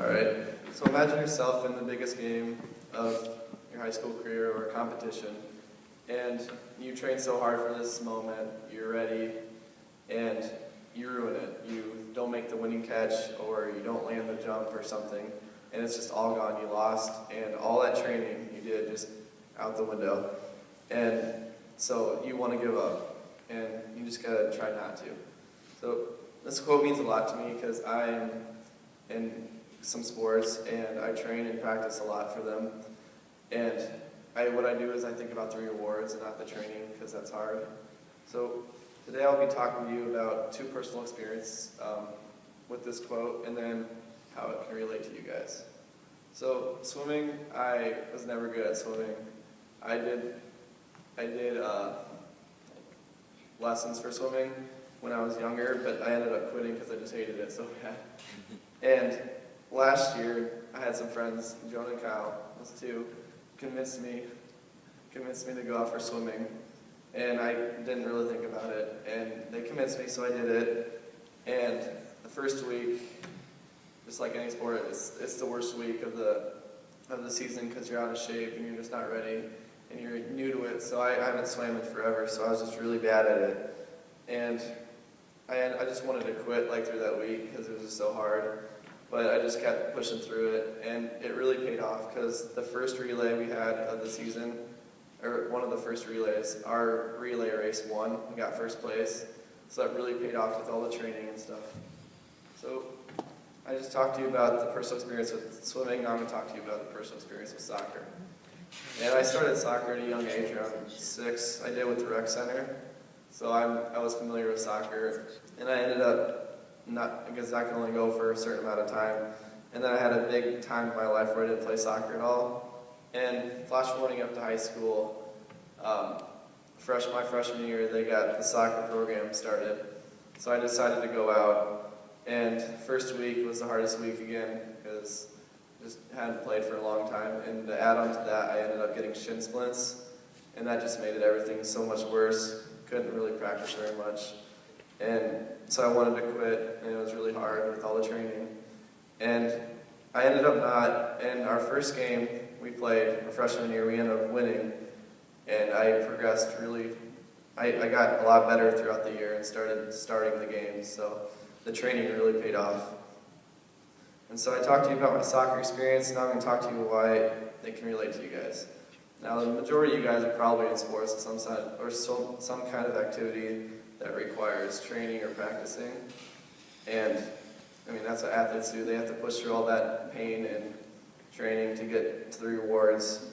Alright, so imagine yourself in the biggest game of your high school career or competition, and you train so hard for this moment, you're ready, and you ruin it. You don't make the winning catch, or you don't land the jump or something, and it's just all gone. You lost, and all that training you did just out the window. And so you want to give up, and you just gotta try not to. So this quote means a lot to me because I am in some sports, and I train and practice a lot for them. And what I do is I think about the rewards and not the training, because that's hard. So today I'll be talking to you about two personal experiences with this quote, and then how it can relate to you guys. So swimming, I was never good at swimming. I did lessons for swimming when I was younger, but I ended up quitting because I just hated it so bad. And last year, I had some friends, Jonah and Kyle, those two, convinced me to go out for swimming. And I didn't really think about it, and they convinced me, so I did it. And the first week, just like any sport, it's the worst week of the season because you're out of shape and you're just not ready, and you're new to it. So I haven't swam in forever, so I was just really bad at it. And I just wanted to quit like through that week because it was just so hard. But I just kept pushing through it, and it really paid off because the first relay we had of the season, or one of the first relays, our relay race won. We got first place, so that really paid off with all the training and stuff. So I just talked to you about the personal experience with swimming. Now I'm going to talk to you about the personal experience with soccer. And I started soccer at a young age, around 6. I did with the rec center, so I was familiar with soccer, and I ended up because I can only go for a certain amount of time. And then I had a big time in my life where I didn't play soccer at all. And flash forwarding up to high school, my freshman year, they got the soccer program started. So I decided to go out, and first week was the hardest week again because I just hadn't played for a long time. And to add on to that, I ended up getting shin splints, and that just made everything so much worse. Couldn't really practice very much. And so I wanted to quit, and it was really hard with all the training. And I ended up not, and our first game we played, our freshman year, we ended up winning. And I progressed really, I got a lot better throughout the year and starting the games, so the training really paid off. And so I talked to you about my soccer experience, and now I'm going to talk to you why it can relate to you guys. Now the majority of you guys are probably in sports of some side, or some kind of activity that requires training or practicing. And I mean, that's what athletes do. They have to push through all that pain and training to get to the rewards.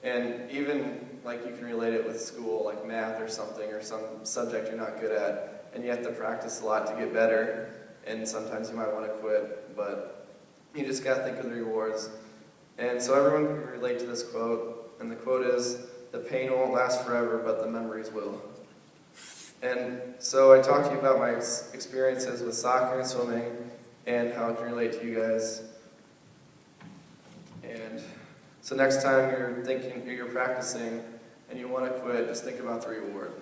And even like you can relate it with school, like math or something, or some subject you're not good at, and you have to practice a lot to get better, and sometimes you might want to quit, but you just got to think of the rewards. And so everyone can relate to this quote, and the quote is, "The pain won't last forever, but the memories will." And so I talked to you about my experiences with soccer and swimming and how it can relate to you guys. And so next time you're practicing and you want to quit, just think about the reward.